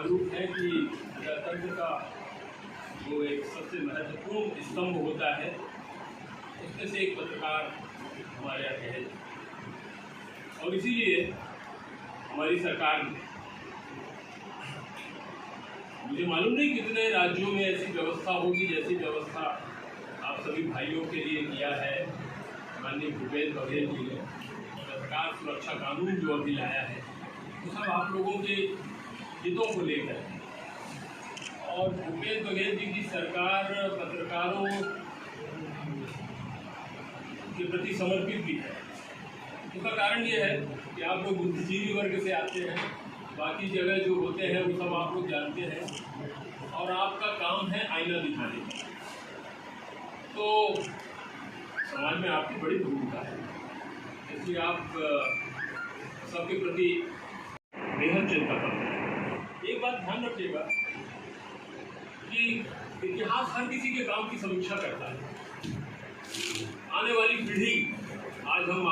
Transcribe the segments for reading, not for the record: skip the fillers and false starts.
जागरूक हैं कि प्रजातंत्र का जो एक सबसे महत्वपूर्ण स्तंभ होता है उसमें से एक पत्रकार हमारे यहाँ है, और इसीलिए हमारी सरकार ने, मुझे मालूम नहीं कितने राज्यों में ऐसी व्यवस्था होगी जैसी व्यवस्था आप सभी भाइयों के लिए किया है माननीय भूपेश बघेल जी ने। पत्रकार सुरक्षा कानून जो अभी लाया है वो सब आप लोगों के हितों को लेकर, और भूपेश बघेल जी की सरकार पत्रकारों के प्रति समर्पित भी है। उसका कारण ये है कि आप लोग बुद्धिजीवी वर्ग से आते हैं, बाकी जगह जो होते हैं वो सब आप लोग जानते हैं, और आपका काम है आईना दिखाने का। तो समाज में आपकी बड़ी भूमिका है, इसलिए आप सबके प्रति बेहद चिंता करते हैं। एक बात ध्यान रखिएगा कि इतिहास हर किसी के काम की समीक्षा करता है। आने वाली पीढ़ी, आज हम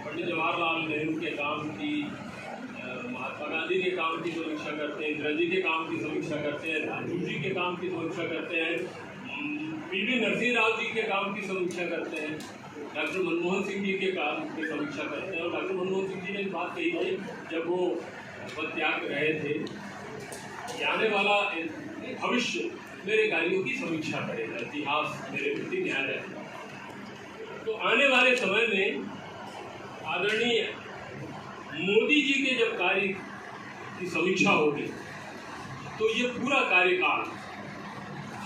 पंडित जवाहरलाल नेहरू के काम की, महात्मा गांधी के काम की समीक्षा करते हैं, इंदिरा जी के काम की समीक्षा करते हैं, राजीव जी के काम की समीक्षा करते हैं, पीवी नरसिंह राव जी के काम की समीक्षा करते हैं, डॉक्टर मनमोहन सिंह जी के काम की समीक्षा करते हैं। और डॉक्टर मनमोहन सिंह जी ने बात कही थी जब वो पद त्याग रहे थे कि आने वाला भविष्य मेरे कार्यों की समीक्षा करेगा, इतिहास मेरे प्रति न्याय रहेगा। तो आने वाले समय में आदरणीय मोदी जी के जब कार्य की समीक्षा होगी तो ये पूरा कार्यकाल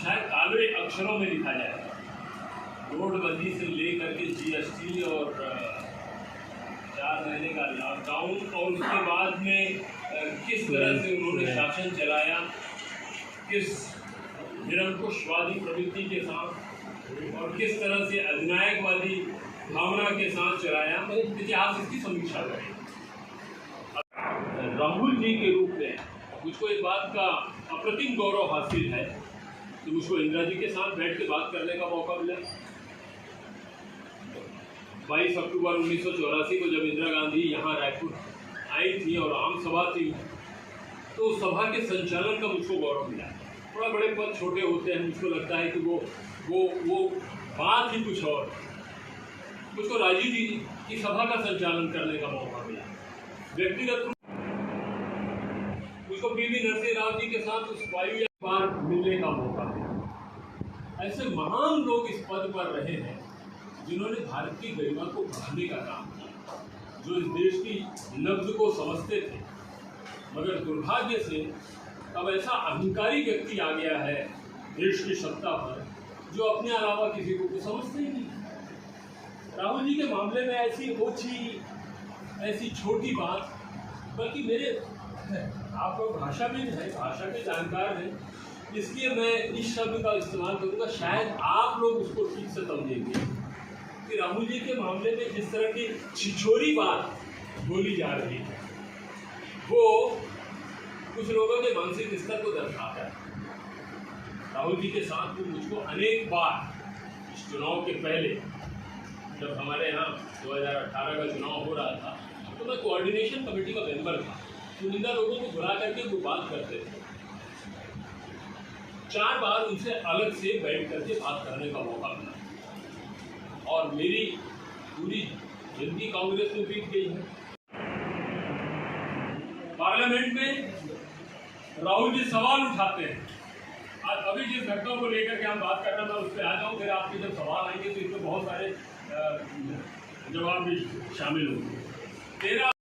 शायद काले अक्षरों में लिखा जाएगा। नोटबंदी से लेकर के जीएसटी और 4 महीने का लॉकडाउन, और उसके बाद में किस तरह से उन्होंने शासन चलाया, किस निरंकुशवादी प्रवृत्ति के साथ और किस तरह से अधिनायकवादी भावना के साथ चलाया, इतिहास इसकी समीक्षा करेगा। राहुल जी के रूप में मुझको इस बात का अप्रतिम गौरव हासिल है कि मुझको इंदिरा जी के साथ बैठ के बात करने का मौका मिला। 22 अक्टूबर 1984 को जब इंदिरा गांधी यहाँ रायपुर आई थी और आम सभा थी, तो उस सभा के संचालन का मुझको गौरव मिला। थोड़ा बड़े पद छोटे होते हैं, मुझको लगता है कि वो बात ही कुछ और। मुझको राजीव जी की सभा का संचालन करने का मौका मिला। व्यक्तिगत मुझको पीवी नरसिंह राव जी के साथ उस वायु बार मिलने का मौका मिला। ऐसे महान लोग इस पद पर रहे हैं जिन्होंने भारत की गरिमा को बढ़ाने का काम किया, जो इस देश की नब्ज को समझते थे। मगर दुर्भाग्य से अब ऐसा अहंकारी व्यक्ति आ गया है देश की सत्ता पर जो अपने अलावा किसी को कुछ समझते ही नहीं। राहुल जी के मामले में ऐसी ओछी, ऐसी छोटी बात, बल्कि मेरे आप लोग भाषाविद हैं, भाषा के जानकार हैं, इसलिए मैं इस शब्द का इस्तेमाल करूँगा, शायद आप लोग उसको ठीक से समझेंगे कि राहुल जी के मामले में जिस तरह की छिछोरी बात बोली जा रही है वो कुछ लोगों के मानसिक स्तर को दर्शाता है। राहुल जी के साथ तो मुझको अनेक बार इस चुनाव के पहले, जब हमारे यहाँ 2018 का चुनाव हो रहा था, तो मैं कोऑर्डिनेशन कमेटी का मेंबर था। चुनिंदा लोगों को बुला करके वो बात करते थे। 4 बार उनसे अलग से बैठ करके बात करने का मौका मिला, और मेरी पूरी जिंदगी कांग्रेस में बीत गई है। पार्लियामेंट में राहुल जी सवाल उठाते हैं। आज अभी जिस घटना को लेकर के हम बात कर रहे हैं, मैं उस पर आ जाऊँ, फिर आपके जब सवाल आएंगे तो इसमें बहुत सारे जवाब भी शामिल होंगे।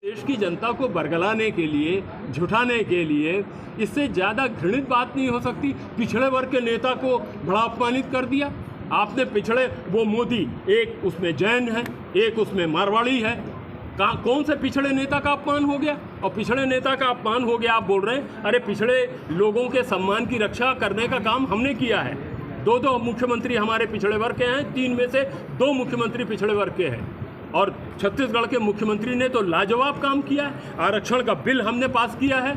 देश की जनता को बरगलाने के लिए, झुठाने के लिए, इससे ज़्यादा घृणित बात नहीं हो सकती। पिछड़े वर्ग के नेता को बड़ा अपमानित कर दिया आपने। पिछड़े, वो मोदी, एक उसमें जैन है, एक उसमें मारवाड़ी है। कौन से पिछड़े नेता का अपमान हो गया? और पिछड़े नेता का अपमान हो गया, आप बोल रहे हैं अरे पिछड़े लोगों के सम्मान की रक्षा करने का काम हमने किया है। 2 मुख्यमंत्री हमारे पिछड़े वर्ग के हैं, 3 में से 2 मुख्यमंत्री पिछड़े वर्ग के हैं, और छत्तीसगढ़ के मुख्यमंत्री ने तो लाजवाब काम किया है। आरक्षण का बिल हमने पास किया है,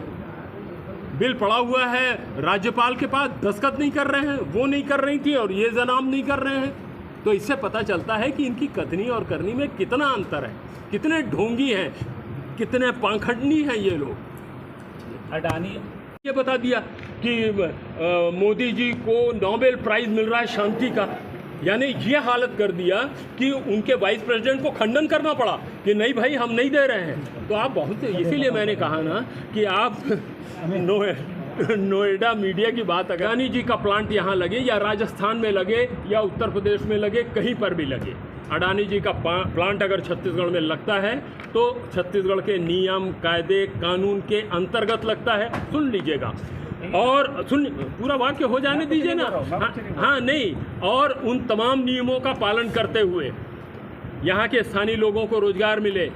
बिल पड़ा हुआ है राज्यपाल के पास, दस्तखत नहीं कर रहे हैं, वो नहीं कर रही थी और ये जनाब नहीं कर रहे हैं। तो इससे पता चलता है कि इनकी कथनी और करनी में कितना अंतर है, कितने ढोंगी हैं, कितने पाखंडी हैं ये लोग। अडानी ये बता दिया कि मोदी जी को नोबेल प्राइज़ मिल रहा है शांति का, यानी ये हालत कर दिया कि उनके वाइस प्रेसिडेंट को खंडन करना पड़ा कि नहीं भाई हम नहीं दे रहे हैं। तो आप बहुत, इसीलिए मैंने कहा ना कि आप नोएडा मीडिया की बात, अडानी जी का प्लांट यहाँ लगे या राजस्थान में लगे या उत्तर प्रदेश में लगे, कहीं पर भी लगे, अडानी जी का प्लांट अगर छत्तीसगढ़ में लगता है तो छत्तीसगढ़ के नियम कायदे कानून के अंतर्गत लगता है। सुन लीजिएगा और सुन, पूरा वाक्य हो जाने दीजिए ना। हाँ नहीं, और उन तमाम नियमों का पालन करते हुए यहाँ के स्थानीय लोगों को रोजगार मिले।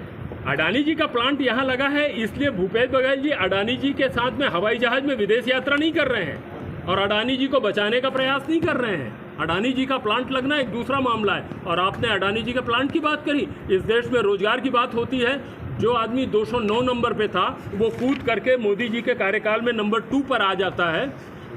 अडानी जी का प्लांट यहाँ लगा है, इसलिए भूपेश बघेल जी अडानी जी के साथ में हवाई जहाज में विदेश यात्रा नहीं कर रहे हैं और अडानी जी को बचाने का प्रयास नहीं कर रहे हैं। अडानी जी का प्लांट लगना एक दूसरा मामला है। और आपने अडानी जी के प्लांट की बात करी, इस देश में रोजगार की बात होती है। जो आदमी 209 नंबर पे था वो कूद करके मोदी जी के कार्यकाल में नंबर 2 पर आ जाता है।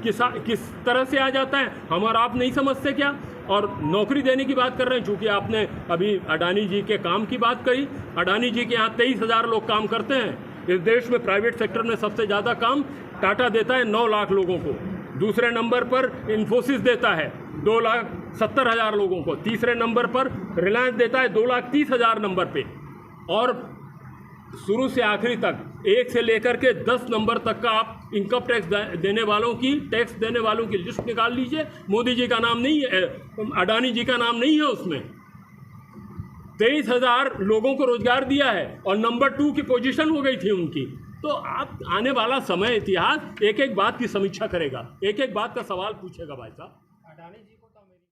किस तरह से आ जाता है हम और आप नहीं समझते क्या? और नौकरी देने की बात कर रहे हैं, चूँकि आपने अभी अडानी जी के काम की बात करी। अडानी जी के यहाँ 23,000 लोग काम करते हैं। इस देश में प्राइवेट सेक्टर में सबसे ज़्यादा काम टाटा देता है 9 लाख लोगों को। दूसरे नंबर पर इन्फोसिस देता है 2,70,000 लोगों को। तीसरे नंबर पर रिलायंस देता है 2,30,000 नंबर पे। और शुरू से आखिरी तक 1 से लेकर के 10 नंबर तक का आप इनकम टैक्स देने वालों की, टैक्स देने वालों की लिस्ट निकाल लीजिए। मोदी जी का नाम नहीं है, अडानी जी का नाम नहीं है उसमें। 23,000 लोगों को रोजगार दिया है और नंबर 2 की पोजीशन हो गई थी उनकी। तो आप आने वाला समय इतिहास एक एक बात की समीक्षा करेगा, एक एक बात का सवाल पूछेगा भाई साहब। अडानी जी